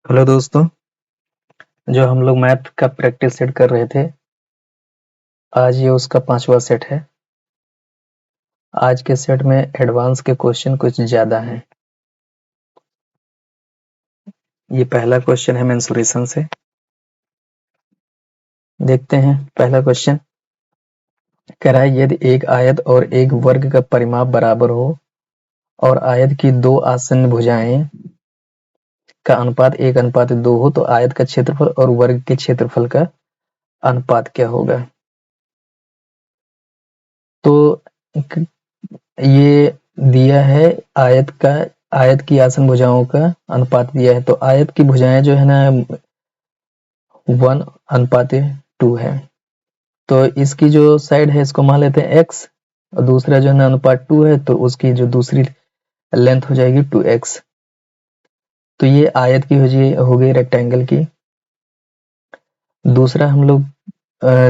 Hello दोस्तों, जो हम लोग मैथ का प्रैक्टिस सेट कर रहे थे, आज ये उसका 5वां सेट है। आज के सेट में एडवांस के क्वेश्चन कुछ ज़्यादा हैं। ये पहला क्वेश्चन है मेंसुरेशन से। देखते हैं पहला क्वेश्चन। कह रहा है यदि एक आयत और एक वर्ग का परिमाप बराबर हो और आयत की दो आसन्न भुजाएं का अनुपात 1:2 हो तो आयत का क्षेत्रफल और वर्ग के क्षेत्रफल का अनुपात क्या होगा। तो ये दिया है आयत की आसन भुजाओं का अनुपात दिया है। तो आयत की भुजाएं जो है ना 1:2 है। तो इसकी जो साइड है इसको मान लेते हैं x और दूसरा जो है ना अनुपात 2 है, तो उसकी जो दूसरी लेंथ हो जाएगी 2x। तो ये आयत की हो गई रेक्टेंगल की। दूसरा हम लोग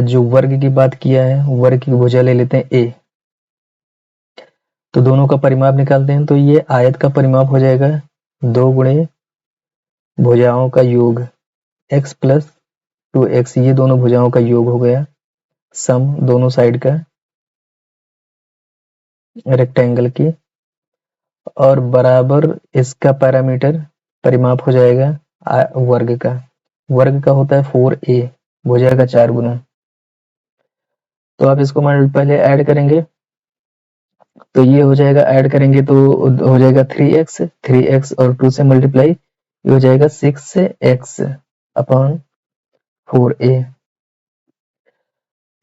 जो वर्ग की बात किया है, वर्ग की भुजा ले लेते हैं a। तो दोनों का परिमाप निकालते हैं। तो ये आयत का परिमाप हो जाएगा 2 गुणे भुजाओं का योग x प्लस 2x, ये दोनों भुजाओं का योग हो गया, सम दोनों साइड का रेक्टेंगल की, और बराबर इसका पैरामीटर परिमाप हो जाएगा वर्ग का। वर्ग का होता है 4a, भुजा का 4 गुना। तो आप इसको पहले ऐड करेंगे, तो ये हो जाएगा, ऐड करेंगे तो हो जाएगा 3x और 2 से मल्टीप्लाई, ये हो जाएगा 6x अपॉन 4a।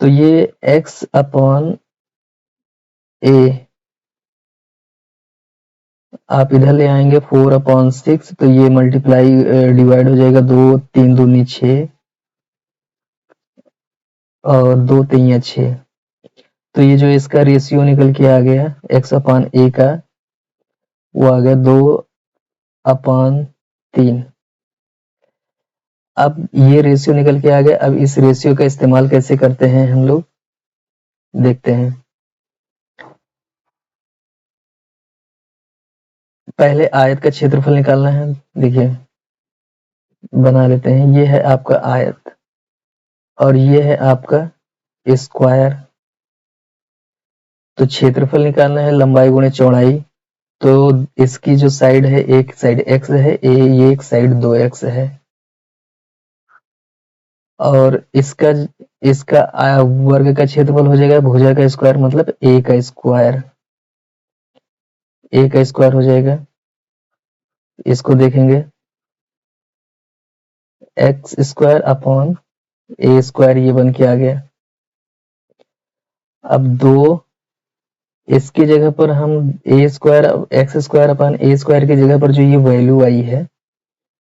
तो ये x अपॉन a आप इधर ले आएंगे 4/6, तो ये मल्टीप्लाई डिवाइड हो जाएगा, 2 3 दूनी 6 और 2 3 6। तो ये जो इसका रेशियो निकल के आ गया x/a का, वो आ गया 2/3। अब ये रेशियो निकल के आ गया। अब इस रेशियो का इस्तेमाल कैसे करते हैं हम लोग, देखते हैं। पहले आयत का क्षेत्रफल निकालना है। देखिए बना लेते हैं। ये है आपका आयत और ये है आपका स्क्वायर। तो क्षेत्रफल निकालना है लंबाई गुणे चौड़ाई। तो इसकी जो साइड है, एक साइड x है, ये एक साइड 2x है, और इसका इसका वर्ग का क्षेत्रफल हो जाएगा भुजा का स्क्वायर, मतलब a का स्क्वायर। a का स्क्वायर हो जाएगा। इसको देखेंगे x square upon a square, ये बन के आ गया। अब दो इसकी जगह पर हम a square, x square upon a square की जगह पर जो ये वैल्यू आई है,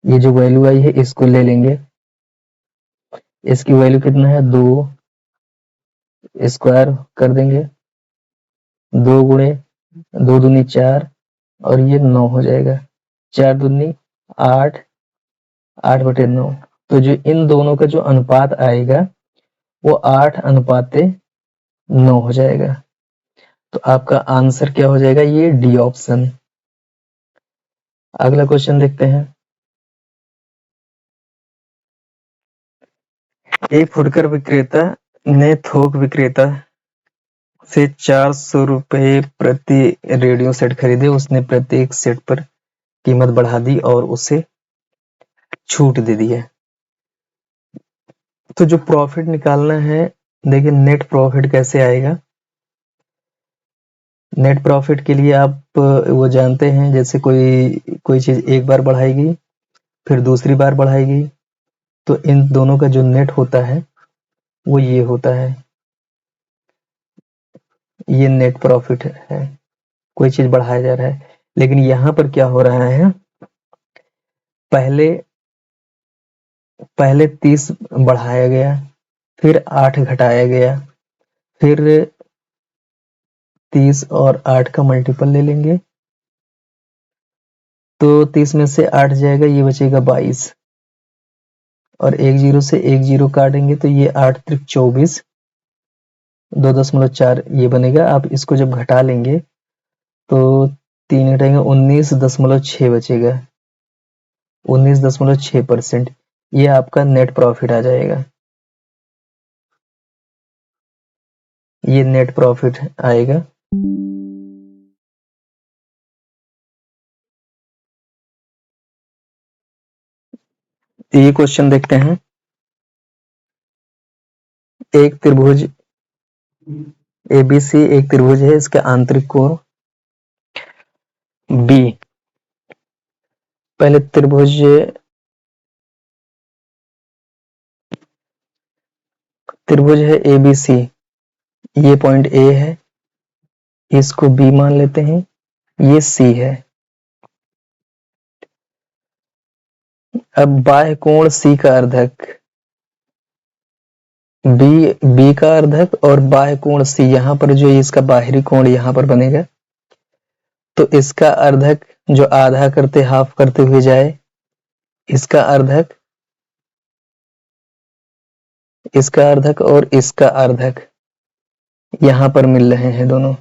ये जो वैल्यू आई है इसको ले लेंगे। इसकी वैल्यू कितना है, 2 स्क्वायर कर देंगे, 2 गुणे 2 दूनी 4 और ये 9 हो जाएगा, 4 दूनी 8, 8/9। तो जो इन दोनों का जो अनुपात आएगा वो 8:9 हो जाएगा। तो आपका आंसर क्या हो जाएगा, ये डी ऑप्शन। अगला क्वेश्चन देखते हैं। एक फुटकर विक्रेता ने थोक विक्रेता से 400 रुपए प्रति रेडियो सेट खरीदे। उसने प्रत्येक सेट पर कीमत बढ़ा दी और उसे छूट दे दी है। तो जो प्रॉफिट निकालना है, देखिए नेट प्रॉफिट कैसे आएगा। नेट प्रॉफिट के लिए आप वो जानते हैं, जैसे कोई चीज एक बार बढ़ाएगी फिर दूसरी बार बढ़ाएगी, तो इन दोनों का जो नेट होता है वो ये होता है, ये नेट प्रॉफिट है। कोई चीज बढ़ाया जा रहा है, लेकिन यहाँ पर क्या हो रहा है, पहले 30 बढ़ाया गया, फिर 8 घटाया गया, फिर 30 और 8 का मल्टीपल ले लेंगे, तो 30 में से 8 जाएगा, ये बचेगा 22, और एक जीरो से एक जीरो काटेंगे तो ये 8 त्रिक 24, 2.4 ये बनेगा। आप इसको जब घटा लेंगे तो 3 घटाएंगे 19.6 बचेगा। 19.6%। ये आपका नेट प्रॉफिट आ जाएगा, ये नेट प्रॉफिट आएगा। ये क्वेश्चन देखते हैं। एक त्रिभुज ABC एक त्रिभुज है, इसका आंतरिक कोण B। पहले त्रिभुज है ABC, ये पॉइंट A है, इसको B मान लेते हैं, ये C है। अब बाह्य कोण C का अर्धक B का अर्धक और बाह्य कोण C, यहाँ पर जो इसका बाहरी कोण यहाँ पर बनेगा, तो इसका अर्धक जो आधा करते हाफ करते हुए जाए, इसका अर्धक, इसका अर्धक और इसका अर्धक यहाँ पर मिल रहे हैं दोनों।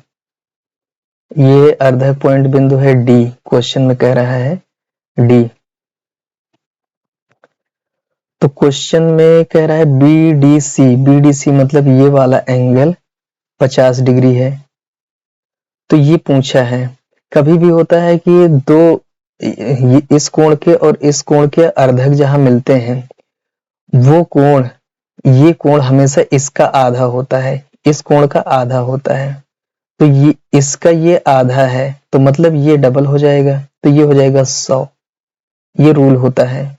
ये अर्धक पॉइंट बिंदु है D, क्वेश्चन में कह रहा है D। तो क्वेश्चन में कह रहा है BDC मतलब ये वाला एंगल 50 डिग्री है। तो ये पूछा है, कभी भी होता है कि दो इस कोण के और इस कोण के अर्धक जहां मिलते हैं, वो कोण, ये कोण हमेशा इसका आधा होता है, इस कोण का आधा होता है। तो ये इसका ये आधा है, तो मतलब ये डबल हो जाएगा, तो ये हो जाएगा 100। ये रूल होता है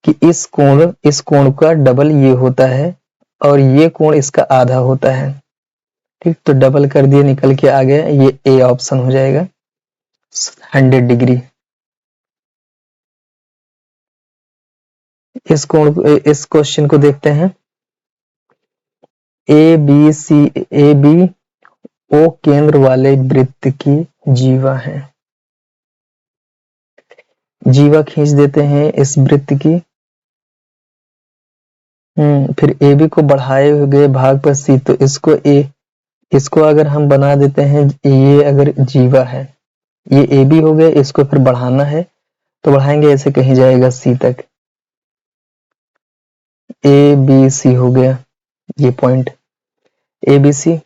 कि इस कोण का डबल ये होता है और ये कोण इसका आधा होता है। ठीक, तो डबल कर दिए, निकल के आ गया, ये A ऑप्शन हो जाएगा 100 डिग्री। इस क्वेश्चन को देखते हैं। ABO केंद्र वाले वृत्त की जीवा है। जीवा खींच देते हैं इस वृत्त की। फिर AB को बढ़ाए हुए भाग पर C, तो इसको अगर हम बना देते हैं, ये अगर जीवा है, ये AB हो गया, इसको फिर बढ़ाना है, तो बढ़ाएंगे ऐसे, कहीं जाएगा C तक, ABC हो गया ये पॉइंट ABC।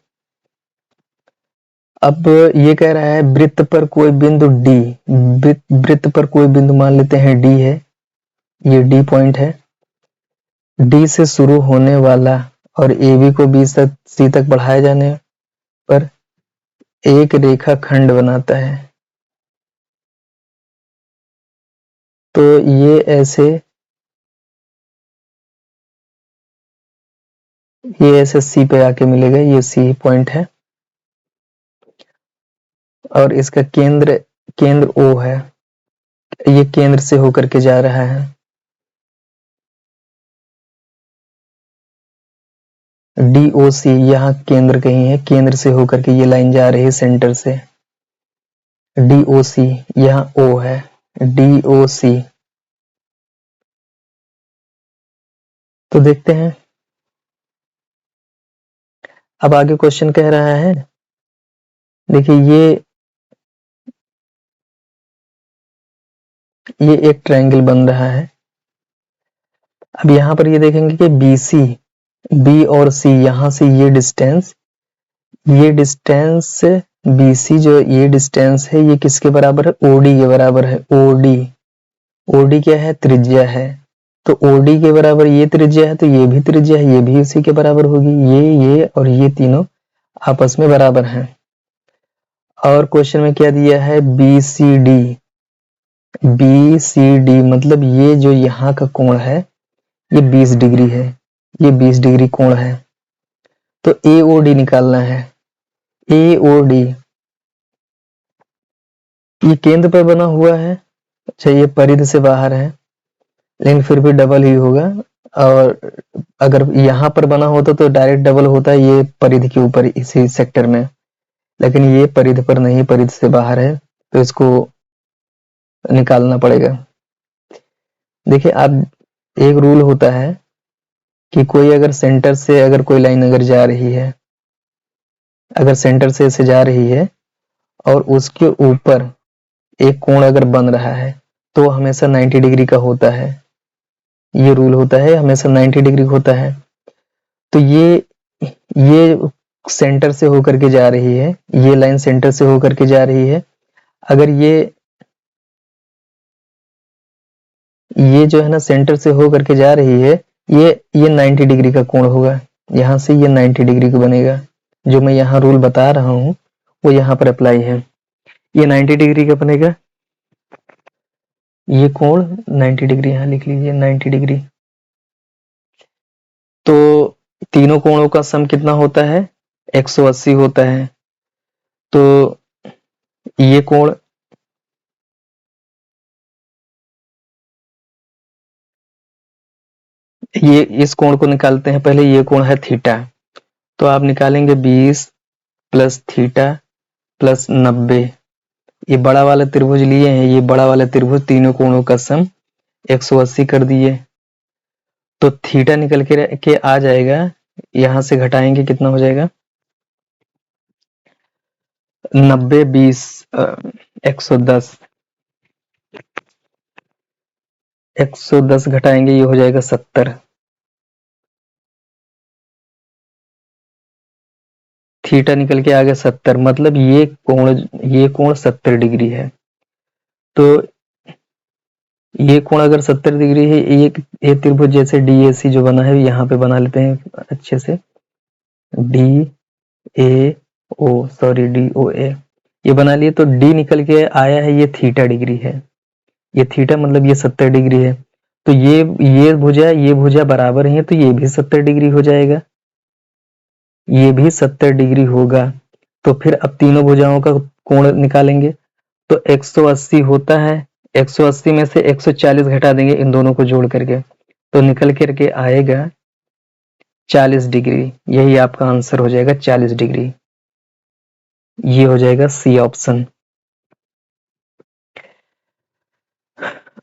अब ये कह रहा है वृत्त पर कोई बिंदु D, वृत्त पर कोई बिंदु मान लेते हैं D है, ये D पॉइंट है। D से शुरू होने वाला और AB को B से C तक बढ़ाए जाने पर एक रेखा खंड बनाता है। तो ये ऐसे C पे आके मिलेगा, ये C पॉइंट है और इसका केंद्र O है, ये केंद्र से होकर के जा रहा है। DOC यहाँ केंद्र कहीं है, केंद्र से होकर के ये लाइन जा रही है सेंटर से। DOC यहाँ O है, DOC। तो देखते हैं, अब आगे क्वेश्चन कह रहा है, देखिए ये एक ट्रायंगल बन रहा है। अब यहाँ पर ये देखेंगे कि B और C, यहाँ से ये डिस्टेंस BC जो ये डिस्टेंस है, ये किसके बराबर है? OD के बराबर है। OD क्या है? त्रिज्या है। तो OD के बराबर ये त्रिज्या है, तो ये भी त्रिज्या है, ये भी उसी के बराबर होगी। ये और ये तीनों आपस में बराबर हैं। और क्वेश्चन में क्या दिया है? BCD मतलब ये जो यहाँ का कोण है, ये 20 डिग्री है, ये 20 डिग्री कोण है। तो AOD निकालना है। AOD ये केंद्र पर बना हुआ है, अच्छा ये परिधि से बाहर है, लेकिन फिर भी डबल ही होगा। और अगर यहाँ पर बना होता तो डायरेक्ट डबल होता, ये परिधि के ऊपर इसी सेक्टर में, लेकिन ये परिधि पर नहीं, परिधि से बाहर है, तो इसको निकालना पड़ेगा। देखिए, आप एक रूल होता है कि कोई अगर सेंटर से अगर कोई लाइन अगर जा रही है, अगर सेंटर से ऐसे जा रही है और उसके ऊपर एक कोण अगर बन रहा है, तो हमेशा 90 डिग्री का होता है, ये रूल होता है, हमेशा 90 डिग्री होता है। तो ये सेंटर से होकर के जा रही है, ये लाइन सेंटर से होकर के जा रही है। अगर ये जो है ना सेंटर से होकर के जा रही है, ये 90 डिग्री का कोण होगा, यहाँ से ये 90 डिग्री का बनेगा। जो मैं यहाँ रूल बता रहा हूँ वो यहाँ पर अप्लाई है। ये 90 डिग्री का बनेगा, ये कोण 90 डिग्री, यहाँ लिख लीजिए 90 डिग्री। तो तीनों कोणों का सम कितना होता है? 180 होता है। तो ये कोण ये इस कोण को निकालते हैं पहले। ये कोण है थीटा, तो आप निकालेंगे 20 प्लस थीटा प्लस 90। ये बड़ा वाला त्रिभुज लिए हैं, ये बड़ा वाला त्रिभुज तीनों कोणों का सम 180 कर दिए। तो थीटा निकल के आ जाएगा, यहां से घटाएंगे कितना हो जाएगा? 90 20 110, 110 घटाएंगे ये हो जाएगा 70। थीटा निकल के आ गया 70, मतलब ये कोण 70 डिग्री है। तो ये कोण अगर 70 डिग्री है, ये त्रिभुज जैसे DAC जो बना है यहाँ पे बना लेते हैं अच्छे से, DOA ये बना लिए। तो D निकल के आया है, ये थीटा डिग्री है, ये थीटा मतलब ये 70 डिग्री है। तो ये भुजा बराबर है, तो ये भी 70 डिग्री हो जाएगा, ये भी 70 डिग्री होगा। तो फिर अब तीनों भुजाओं का कोण निकालेंगे। तो 180 होता है, 180 में से 140 घटा देंगे इन दोनों को जोड़ करके, तो निकल करके आएगा 40 डिग्री। यही आपका आंसर हो जाएगा 40 डिग्री। ये हो जाएगा सी ऑप्शन।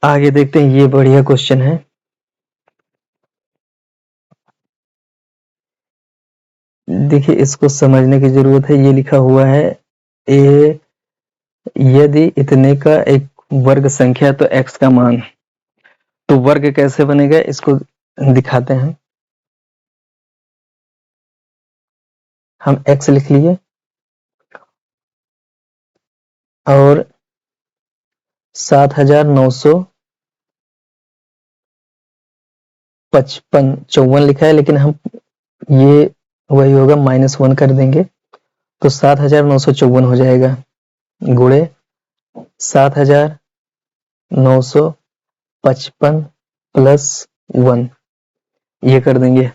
आगे देखते हैं, ये बढ़िया क्वेश्चन है। देखिए इसको समझने की जरूरत है। ये लिखा हुआ है यदि इतने का एक वर्ग संख्या तो x का मान, तो वर्ग कैसे बनेगा इसको दिखाते हैं। हम x लिख लिए और 7955 लिखा है, लेकिन हम ये वही होगा -1 कर देंगे, तो 7954 हो जाएगा, गुणे 7955 प्लस 1 ये कर देंगे।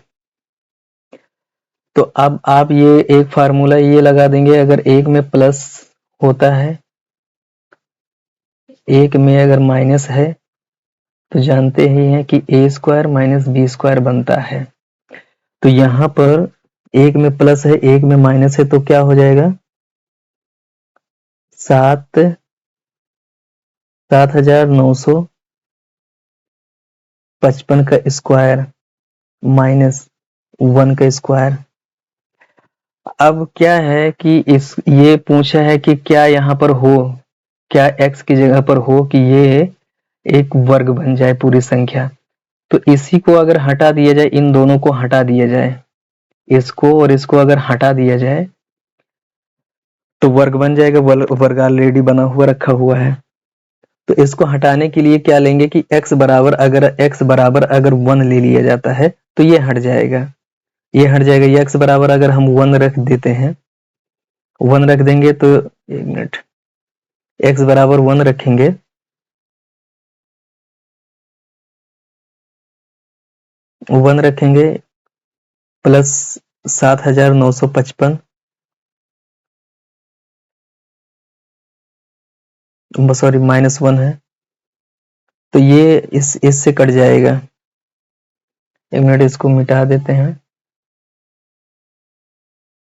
तो अब आप ये एक फार्मूला ये लगा देंगे, अगर एक में प्लस होता है, एक में अगर माइनस है, तो जानते ही हैं कि a² माइनस b² बनता है। तो यहाँ पर एक में प्लस है, एक में माइनस है, तो क्या हो जाएगा? 7955 का स्क्वायर माइनस 1 का स्क्वायर। अब क्या है कि ये पूछा है कि क्या यहाँ पर हो, क्या x की जगह पर हो कि ये एक वर्ग बन जाए पूरी संख्या। तो इसी को अगर हटा दिया जाए, इन दोनों को हटा दिया जाए, इसको और इसको अगर हटा दिया जाए तो वर्ग बन जाएगा। वर्ग ऑलरेडी बना हुआ रखा हुआ है। तो इसको हटाने के लिए क्या लेंगे कि x बराबर अगर 1 ले लिया जाता है तो ये हट जाएगा, ये हट जाएगा। ये x बराबर अगर हम 1 रख देते हैं, 1 रख देंगे, तो एक मिनट, x बराबर 1 रखेंगे, प्लस 7955, सॉरी -1 है, तो ये इससे कट जाएगा। एक मिनट, इसको मिटा देते हैं,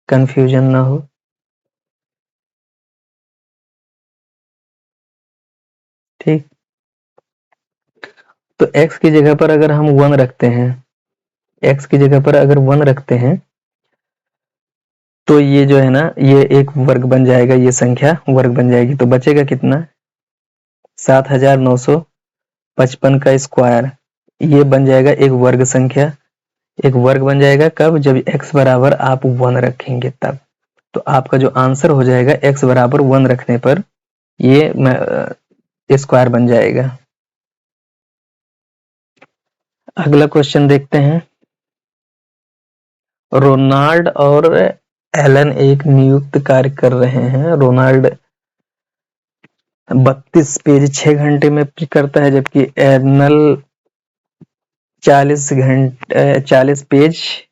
कंफ्यूजन ना हो। ठीक, तो x की जगह पर अगर हम 1 रखते हैं, x की जगह पर अगर 1 रखते हैं, तो ये जो है ना, ये एक वर्ग बन जाएगा, ये संख्या वर्ग बन जाएगी। तो बचेगा कितना? 7955 55 का स्क्वायर, ये बन जाएगा एक वर्ग संख्या, एक वर्ग बन जाएगा कब, जब x बराबर आप 1 रखेंगे तब। तो आपका जो आंसर हो जाएगा x बराबर 1 रखने पर ये स्क्वायर बन जाएगा। अगला क्वेश्चन देखते हैं। रोनाल्ड और एलन एक नियुक्त कार्य कर रहे हैं। रोनाल्ड 32 पेज 6 घंटे में करता है, जबकि एर्नल 40 पेज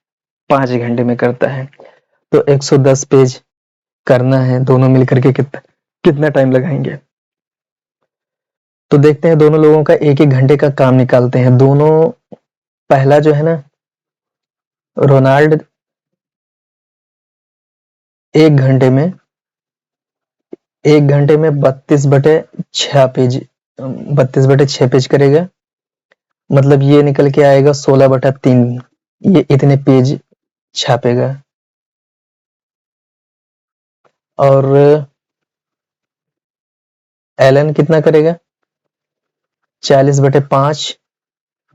5 घंटे में करता है। तो 110 पेज करना है, दोनों मिलकर के कितना टाइम लगाएंगे। तो देखते हैं, दोनों लोगों का एक एक घंटे का काम निकालते हैं। दोनों, पहला जो है ना, रोनाल्ड 1 घंटे में 32/6 पेज 32/6 पेज करेगा, मतलब ये निकल के आएगा 16/3। ये इतने पेज छापेगा। और एलन कितना करेगा, 40/5,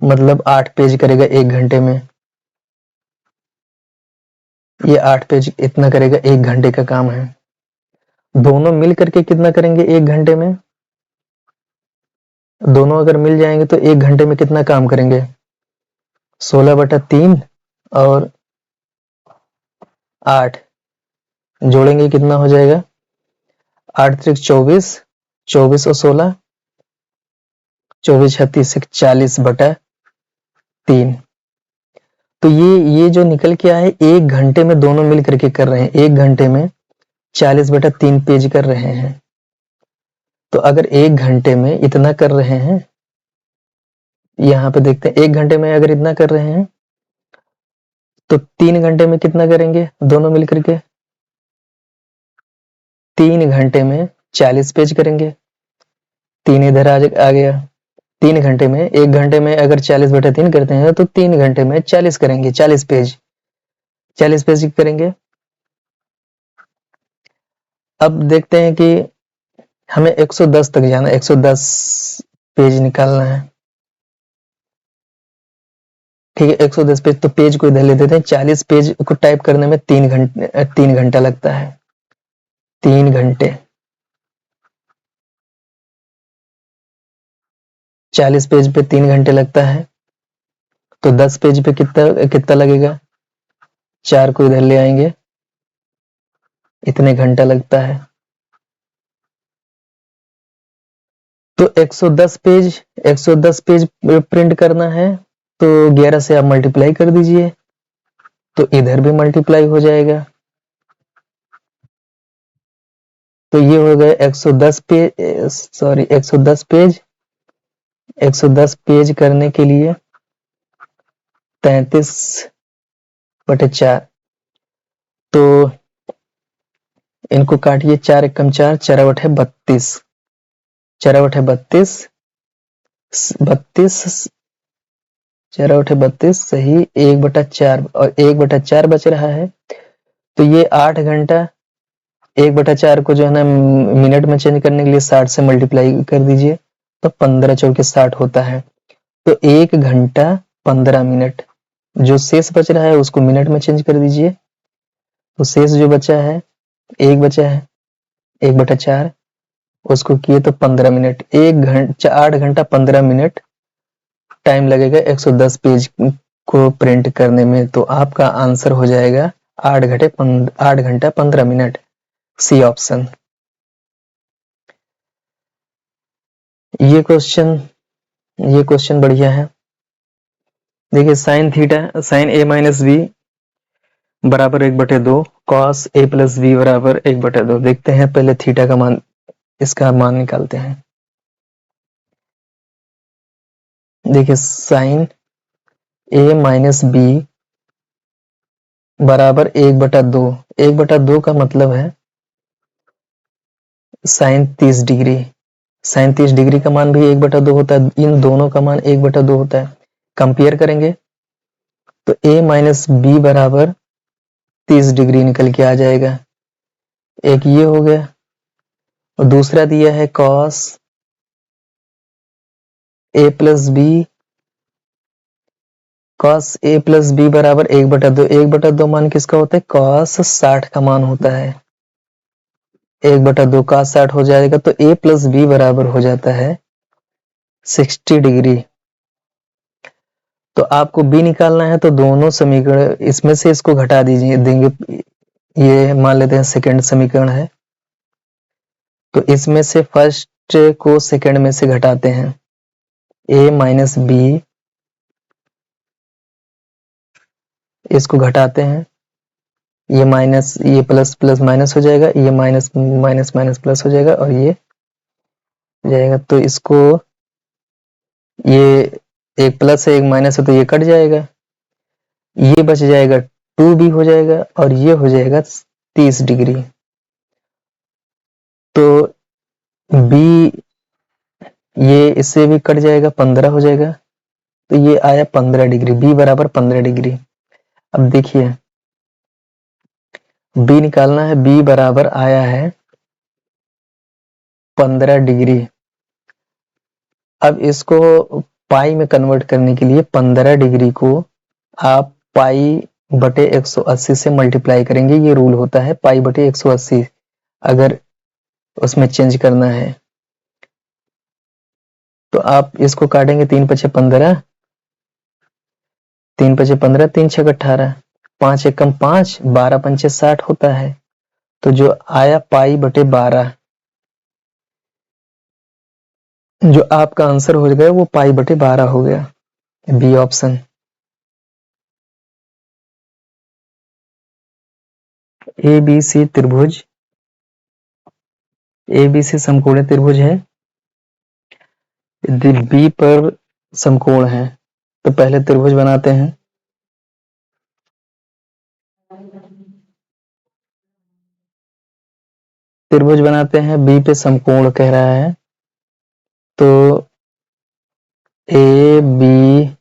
मतलब 8 पेज करेगा 1 घंटे में। ये 8 पेज इतना करेगा, 1 घंटे का काम है। दोनों मिल करके कितना करेंगे 1 घंटे में, दोनों अगर मिल जाएंगे तो 1 घंटे में कितना काम करेंगे, 16/3 और 8 जोड़ेंगे कितना हो जाएगा, 8 त्रिक 24, 24 और 16, 24 36 40/3। तो ये जो निकल के आए 1 घंटे में दोनों मिल करके कर रहे हैं, 1 घंटे में 40/3 पेज कर रहे हैं। तो अगर 1 घंटे में इतना कर रहे हैं, यहाँ पे देखते हैं 1 घंटे में अगर इतना कर रहे हैं तो 3 घंटे में कितना करेंगे दोनों मिल करके, 3 घंटे में 40 पेज करेंगे। 3 इधर आ गया। 3 घंटे में, 1 घंटे में अगर 40/3 करते हैं तो 3 घंटे में 40 करेंगे, 40 पेज करेंगे। अब देखते हैं कि हमें 110 तक जाना है, 110 पेज निकालना है। ठीक है, 110 पेज, तो पेज को इधर ले देते हैं। 40 पेज को टाइप करने में 3 घंटा लगता है, 3 घंटे। 40 पेज पे 3 घंटे लगता है, तो 10 पेज पे कितना लगेगा, 4 को इधर ले आएंगे, इतने घंटा लगता है। तो 110 पेज प्रिंट करना है, तो 11 से आप मल्टीप्लाई कर दीजिए, तो इधर भी मल्टीप्लाई हो जाएगा। तो ये हो गए 110 पेज करने के लिए 33/4। तो इनको काटिए, 4 एकम 4, 4/32, 4/32, 4/32 सही, 1/4 और 1/4 बच रहा है। तो ये 8 घंटा, 1/4 को जो है ना मिनट में चेंज करने के लिए 60 से मल्टीप्लाई कर दीजिए, तो 15 चौके 60 होता है। तो 1 घंटा 15 मिनट, जो शेष बच रहा है उसको मिनट में चेंज कर दीजिए। तो शेष जो बचा है, 1 बचा है 1/4, उसको किए तो 15 मिनट, 8 घंटा 15 मिनट टाइम लगेगा 110 पेज को प्रिंट करने में। तो आपका आंसर हो जाएगा 8 घंटा 15 मिनट, सी ऑप्शन। ये क्वेश्चन बढ़िया है। देखिए, साइन a माइनस बी बराबर 1/2, कॉस a प्लस बी बराबर 1/2। देखते हैं पहले थीटा का मान, इसका मान निकालते हैं। देखिए, साइन a माइनस बी बराबर 1/2। 1/2 का मतलब है साइन 30 डिग्री। साइन 30 डिग्री का मान भी 1/2 होता है, इन दोनों का मान 1/2 होता है। कंपेयर करेंगे तो a माइनस बी बराबर 30 डिग्री निकल के आ जाएगा। एक ये हो गया, और दूसरा दिया है cos A plus B cos A plus B बराबर 1/2। 1/2 मान किसका होता है? कॉस 60 का मान होता है। 1/2 कॉस 60 हो जाएगा तो ए प्लस बी बराबर हो जाता है 60 डिग्री। तो आपको बी निकालना है तो दोनों समीकरण इसमें से इसको घटा दीजिए देंगे। ये मान लेते हैं सेकंड समीकरण है, तो इसमें से फर्स्ट को सेकंड में से घटाते हैं। ए माइनस बी, इसको घटाते हैं। ये माइनस ये प्लस प्लस माइनस हो जाएगा, ये माइनस माइनस माइनस प्लस हो जाएगा और ये जाएगा। तो इसको ये एक प्लस है एक माइनस है तो ये कट जाएगा, ये बच जाएगा 2b हो जाएगा और ये हो जाएगा 30 डिग्री। तो b ये इससे भी कट जाएगा 15 हो जाएगा, तो ये आया 15 डिग्री। b बराबर 15 डिग्री। अब देखिए b निकालना है, b बराबर आया है 15 डिग्री। अब इसको पाई में कन्वर्ट करने के लिए 15 डिग्री को आप पाई बटे 180 से मल्टीप्लाई करेंगे। ये रूल होता है पाई बटे 180 अगर उसमें चेंज करना है। तो आप इसको काटेंगे 3 पचे 15, 3 पचे 15, 3 छक 18, 5 एकम 5, 12 पंचे 60 होता है। तो जो आया पाई बटे 12, जो आपका आंसर हो गया वो पाई बटे 12 हो गया, B option. A B C त्रिभुज, ए बी सी समकोणीय त्रिभुज है। यदि बी पर समकोण है तो पहले त्रिभुज बनाते हैं। त्रिभुज बनाते हैं, बी पे समकोण कह रहा है तो ए बी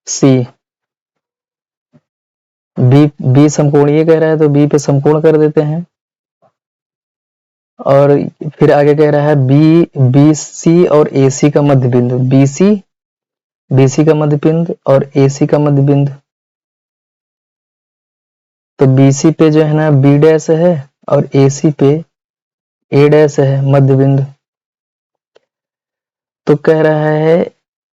सी, बी समकोण ये कह रहा है तो बी पे समकोण कर देते हैं। और फिर आगे कह रहा है बी सी और ए सी का मध्य बिंदु, बी सी का मध्य बिंदु और ए सी का मध्य बिंदु। तो बी सी पे जो है ना बी डैश है और ए सी पे ए डैश है मध्य बिंदु। तो कह रहा है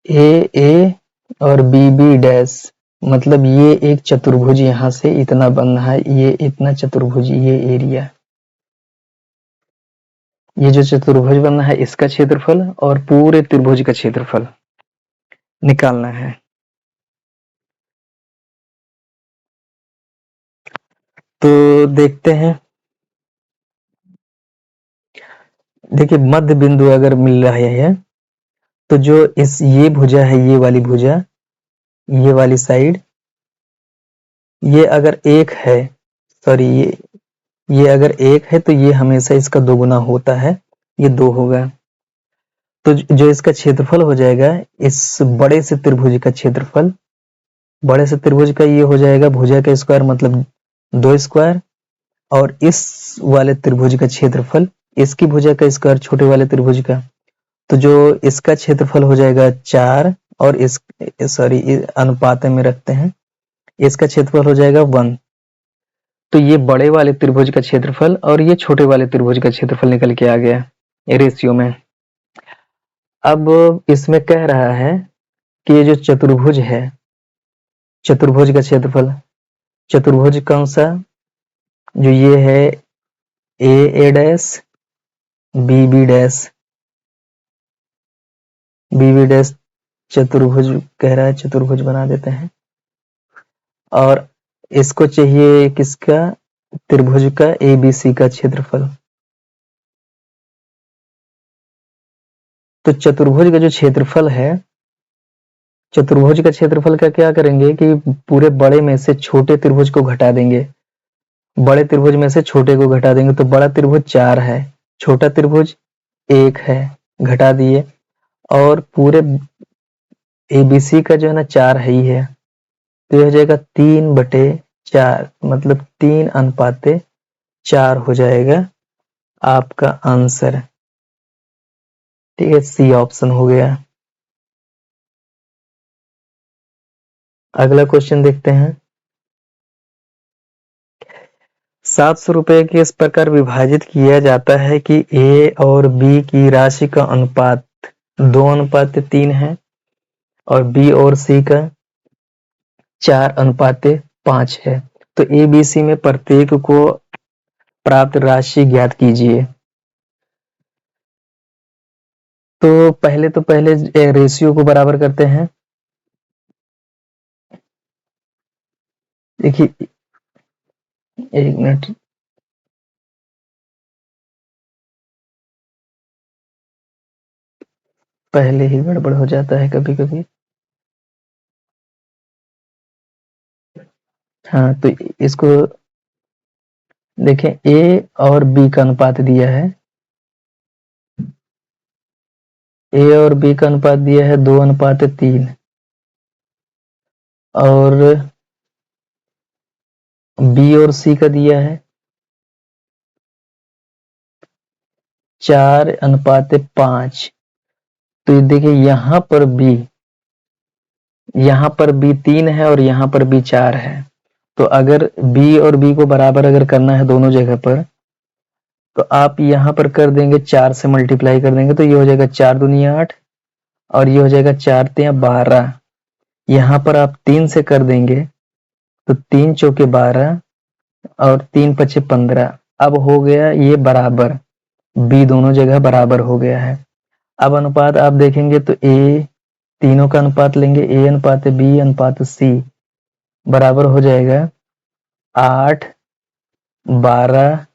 ए और बी डैश, मतलब ये एक चतुर्भुज यहां से इतना बन रहा है, ये इतना चतुर्भुज, ये एरिया, ये जो चतुर्भुज बन रहा है इसका क्षेत्रफल और पूरे त्रिभुज का क्षेत्रफल निकालना है। तो देखते हैं, देखिए मध्य बिंदु अगर मिल रहा है तो जो ये भुजा है, ये वाली भुजा, ये वाली साइड, ये अगर एक है, सॉरी ये अगर एक है तो ये हमेशा इसका दोगुना होता है, ये 2 होगा। तो जो इसका क्षेत्रफल हो जाएगा इस बड़े से त्रिभुज का क्षेत्रफल, बड़े से त्रिभुज का ये हो जाएगा भुजा का स्क्वायर मतलब 2 स्क्वायर, और इस वाले त्रिभुज का क्षेत्रफल इसकी भुजा का स्क्वायर छोटे वाले त्रिभुज का। तो जो इसका क्षेत्रफल हो जाएगा 4 और इस अनुपात में रखते हैं, इसका क्षेत्रफल हो जाएगा 1। तो ये बड़े वाले त्रिभुज का क्षेत्रफल और ये छोटे वाले त्रिभुज का क्षेत्रफल निकल के आ गया रेशियो में। अब इसमें कह रहा है कि ये जो चतुर्भुज है, चतुर्भुज का क्षेत्रफल, चतुर्भुज कौन सा, जो ये है A dash B dash, B dash चतुर्भुज कह रहा है, चतुर्भुज बना देते हैं। और इसको चाहिए किसका, त्रिभुज का एबीसी का क्षेत्रफल। तो चतुर्भुज का जो क्षेत्रफल है, चतुर्भुज का क्षेत्रफल का क्या करेंगे कि पूरे बड़े में से छोटे त्रिभुज को घटा देंगे, बड़े त्रिभुज में से छोटे को घटा देंगे। तो बड़ा त्रिभुज 4 है, छोटा त्रिभुज 1 है, घटा दिए। और पूरे एबीसी का जो है ना 4 है ही है, तो यह हो जाएगा 3/4, मतलब 3:4 हो जाएगा आपका आंसर। ठीक है, सी ऑप्शन हो गया। अगला क्वेश्चन देखते हैं। 700 रुपये के इस प्रकार विभाजित किया जाता है कि ए और बी की राशि का अनुपात 2:3 है और बी और सी का 4:5 है। तो ए बी सी में प्रत्येक को प्राप्त राशि ज्ञात कीजिए। तो पहले रेशियो को बराबर करते हैं। देखिए, एक मिनट, पहले ही गड़बड़ हो जाता है कभी कभी। हाँ, तो इसको देखें, ए और बी का अनुपात दिया है। ए और बी का अनुपात दिया है 2:3 और बी और सी का दिया है 4:5। तो देखिए, यहाँ पर बी 3 है और यहाँ पर बी 4 है। तो अगर बी और बी को बराबर अगर करना है दोनों जगह पर, तो आप यहाँ पर कर देंगे 4 से मल्टीप्लाई कर देंगे, तो ये हो जाएगा 4 दूनी 8 और ये हो जाएगा 4 तिया 12। यहाँ पर आप 3 से कर देंगे तो 3 चौके 12 और 3 पचे 15। अब हो गया ये बराबर, बी दोनों जगह बराबर हो गया है। अब अनुपात आप देखेंगे तो ए, तीनों का अनुपात लेंगे, ए अनुपात बी अनुपात सी बराबर हो जाएगा 8, 12,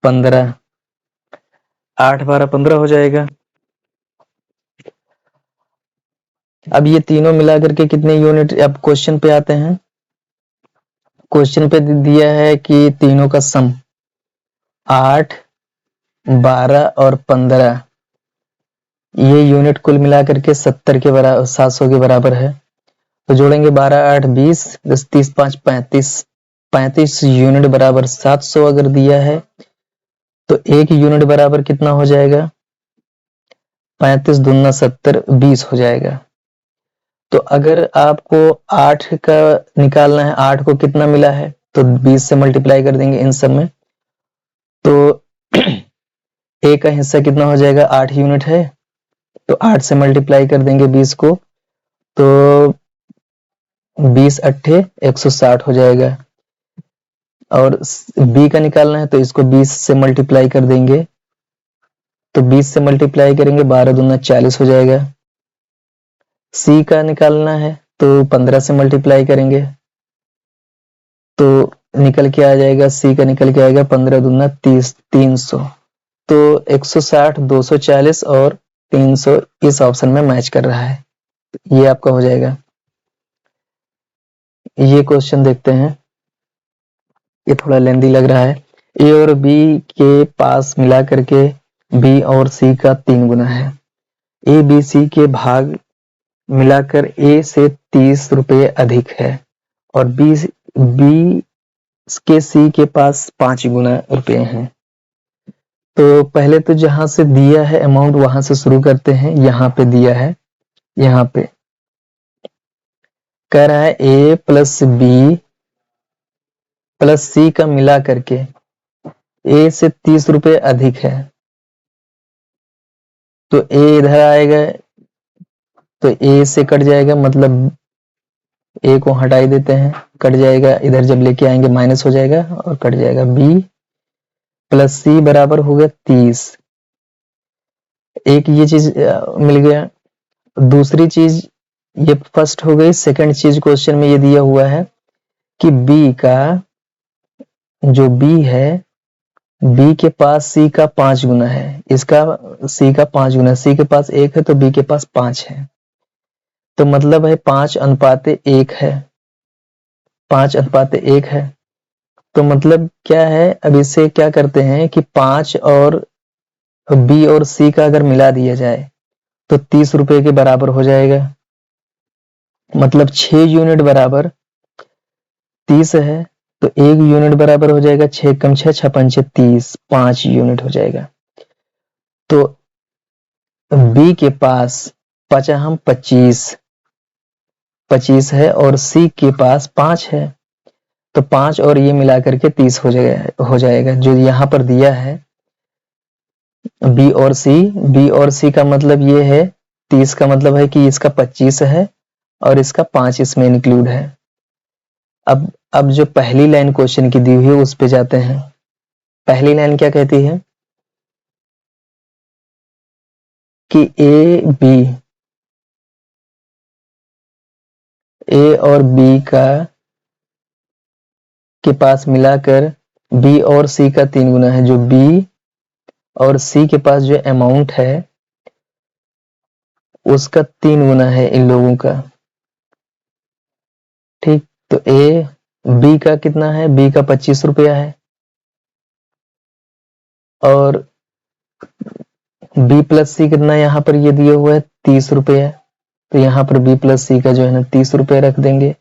15। 8, 12, 15 हो जाएगा। अब ये तीनों मिला करके कितने यूनिट, अब क्वेश्चन पे आते हैं। क्वेश्चन पे दिया है कि तीनों का सम 8, 12 और 15, ये यूनिट कुल मिला करके 70 के बराबर, 700 के बराबर है। तो जोड़ेंगे 12, 8, 20, 10, 30, 5, 35, 35 यूनिट बराबर 700 अगर दिया है तो एक यूनिट बराबर कितना हो जाएगा, 35 दूना 70, 20 हो जाएगा। तो अगर आपको 8 का निकालना है, 8 को कितना मिला है तो 20 से मल्टीप्लाई कर देंगे इन सब में। तो ए का हिस्सा कितना हो जाएगा, 8 यूनिट है, तो 8 से मल्टीप्लाई कर देंगे 20 को, तो 20 अट्ठे 160 हो जाएगा। और बी का निकालना है तो इसको 20 से मल्टीप्लाई कर देंगे, तो 20 से मल्टीप्लाई करेंगे 12 दूना 40 हो जाएगा। सी का निकालना है तो 15 से मल्टीप्लाई करेंगे तो निकल के आ जाएगा, सी का निकल के आएगा 15 दूना 30, 300। तो 160, 240 और 300 इस ऑप्शन में मैच कर रहा है। ये आपका हो जाएगा। ये क्वेश्चन देखते हैं, ये थोड़ा लेंदी लग रहा है। ए और बी के पास मिला करके बी और सी का 3 गुना है। ए बी सी के भाग मिलाकर ए से 30 रुपये अधिक है और बी के सी के पास 5 गुना रुपये हैं। तो पहले तो जहां से दिया है अमाउंट वहां से शुरू करते हैं। यहाँ पे दिया है, यहाँ पे कह रहा है ए प्लस बी प्लस सी का मिला करके ए से 30 रुपये अधिक है। तो ए इधर आएगा तो ए से कट जाएगा, मतलब ए को हटाई देते हैं, कट जाएगा, इधर जब लेके आएंगे माइनस हो जाएगा और कट जाएगा। बी प्लस सी बराबर हो गया 30। एक ये चीज मिल गया। दूसरी चीज ये फर्स्ट हो गई। सेकंड चीज क्वेश्चन में ये दिया हुआ है कि बी का जो बी है, बी के पास सी का 5 गुना है, इसका सी का 5 गुना, सी के पास 1 है तो बी के पास 5 है। तो मतलब है 5:1 है, 5:1 है। तो मतलब क्या है, अब इसे क्या करते हैं कि 5 और बी और सी का अगर मिला दिया जाए तो 30 रुपए के बराबर हो जाएगा। मतलब 6 यूनिट बराबर 30 है तो 1 यूनिट बराबर हो जाएगा 6 कम 6, 6 पंचे 30, 5 यूनिट हो जाएगा। तो बी के पास 5 हम 25 25 है और सी के पास 5 है, तो 5 और ये मिला करके 30 हो जाएगा। जो यहाँ पर दिया है बी और सी का मतलब ये है 30 का मतलब है कि इसका 25 है और इसका 5 इसमें इंक्लूड है। अब जो पहली लाइन क्वेश्चन की दी हुई है उस पे जाते हैं। पहली लाइन क्या कहती है कि ए और बी के पास मिलाकर बी और सी का 3 गुना है। जो बी और सी के पास जो अमाउंट है उसका 3 गुना है इन लोगों का। ठीक, तो बी का कितना है, बी का 25 रुपया है और बी प्लस सी कितना यहाँ पर ये दिया हुआ है 30 रुपया। तो यहाँ पर बी प्लस सी का जो है ना 30 रुपये रख देंगे।